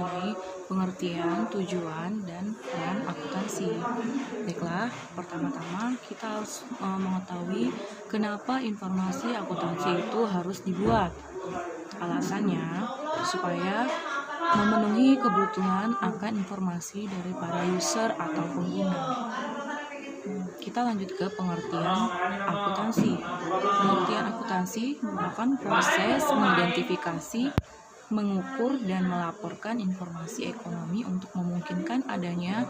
mengenai pengertian, tujuan, dan peran akuntansi. Baiklah, pertama-tama kita harus mengetahui kenapa informasi akuntansi itu harus dibuat. Alasannya supaya memenuhi kebutuhan akan informasi dari para user atau pengguna. Kita lanjut ke pengertian akuntansi. Pengertian akuntansi merupakan proses mengidentifikasi, mengukur, dan melaporkan informasi ekonomi untuk memungkinkan adanya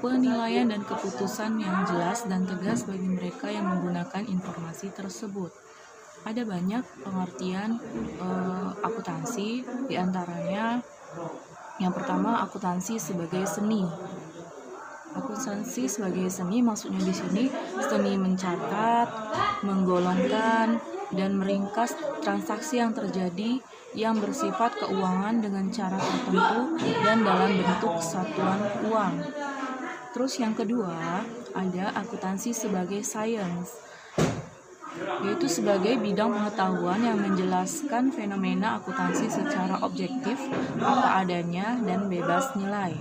penilaian dan keputusan yang jelas dan tegas bagi mereka yang menggunakan informasi tersebut. Ada banyak pengertian akuntansi, diantaranya yang pertama akuntansi sebagai seni. Akuntansi sebagai seni maksudnya di sini seni mencatat, menggolongkan, dan meringkas transaksi yang terjadi yang bersifat keuangan dengan cara tertentu dan dalam bentuk kesatuan uang. Terus yang kedua ada akuntansi sebagai sains, yaitu sebagai bidang pengetahuan yang menjelaskan fenomena akuntansi secara objektif, apa adanya, dan bebas nilai.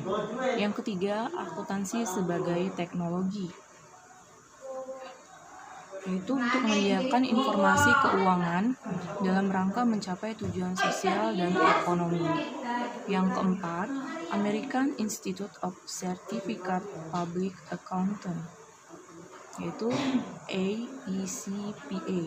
Yang ketiga, akuntansi sebagai teknologi, yaitu untuk menyediakan informasi keuangan dalam rangka mencapai tujuan sosial dan ekonomi. Yang keempat, American Institute of Certificate Public Accountant, yaitu AECPA,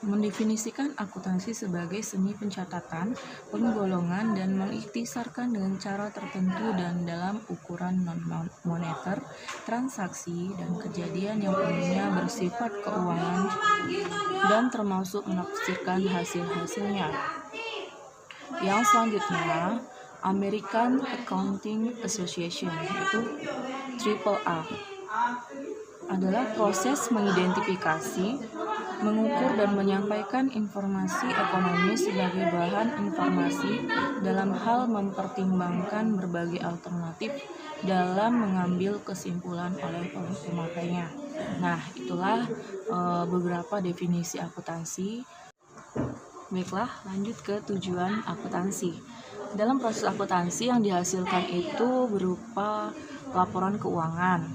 mendefinisikan akuntansi sebagai seni pencatatan, penggolongan, dan mengikhtisarkan dengan cara tertentu dan dalam ukuran non-moneter, transaksi, dan kejadian yang umumnya bersifat keuangan dan termasuk menafsirkan hasil-hasilnya. Yang selanjutnya, American Accounting Association, yaitu AAA, adalah proses mengidentifikasi, mengukur, dan menyampaikan informasi ekonomi sebagai bahan informasi dalam hal mempertimbangkan berbagai alternatif dalam mengambil kesimpulan oleh pemakainya. Nah, itulah beberapa definisi akuntansi. Baiklah, lanjut ke tujuan akuntansi. Dalam proses akuntansi yang dihasilkan itu berupa laporan keuangan.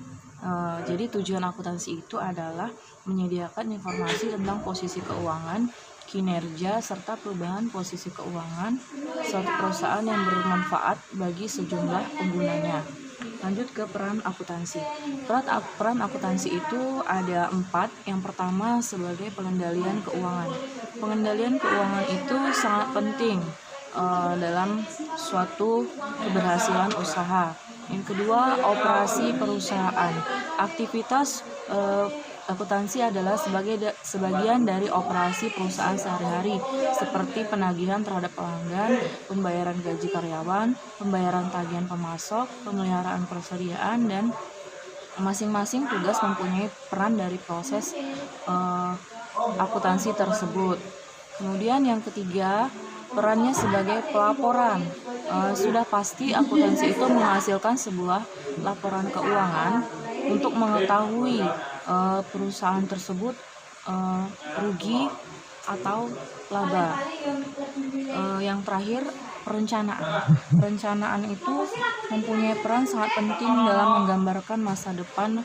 Jadi tujuan akuntansi itu adalah menyediakan informasi tentang posisi keuangan, kinerja, serta perubahan posisi keuangan suatu perusahaan yang bermanfaat bagi sejumlah penggunanya. Lanjut ke peran akuntansi. Peran akuntansi itu ada 4. Yang pertama sebagai pengendalian keuangan. Pengendalian keuangan itu sangat penting dalam suatu keberhasilan usaha. Yang kedua, operasi perusahaan. Aktivitas akuntansi adalah sebagian dari operasi perusahaan sehari-hari, seperti penagihan terhadap pelanggan, pembayaran gaji karyawan, pembayaran tagihan pemasok, pemeliharaan persediaan, dan masing-masing tugas mempunyai peran dari proses akuntansi tersebut. Kemudian yang ketiga, perannya sebagai pelaporan. Sudah pasti akuntansi itu menghasilkan sebuah laporan keuangan untuk mengetahui perusahaan tersebut rugi atau laba. Yang terakhir, perencanaan. Perencanaan itu mempunyai peran sangat penting dalam menggambarkan masa depan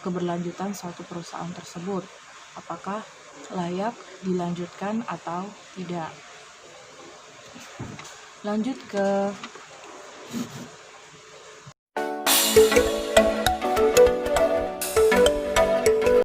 keberlanjutan suatu perusahaan tersebut. Apakah layak dilanjutkan atau tidak. Lanjut ke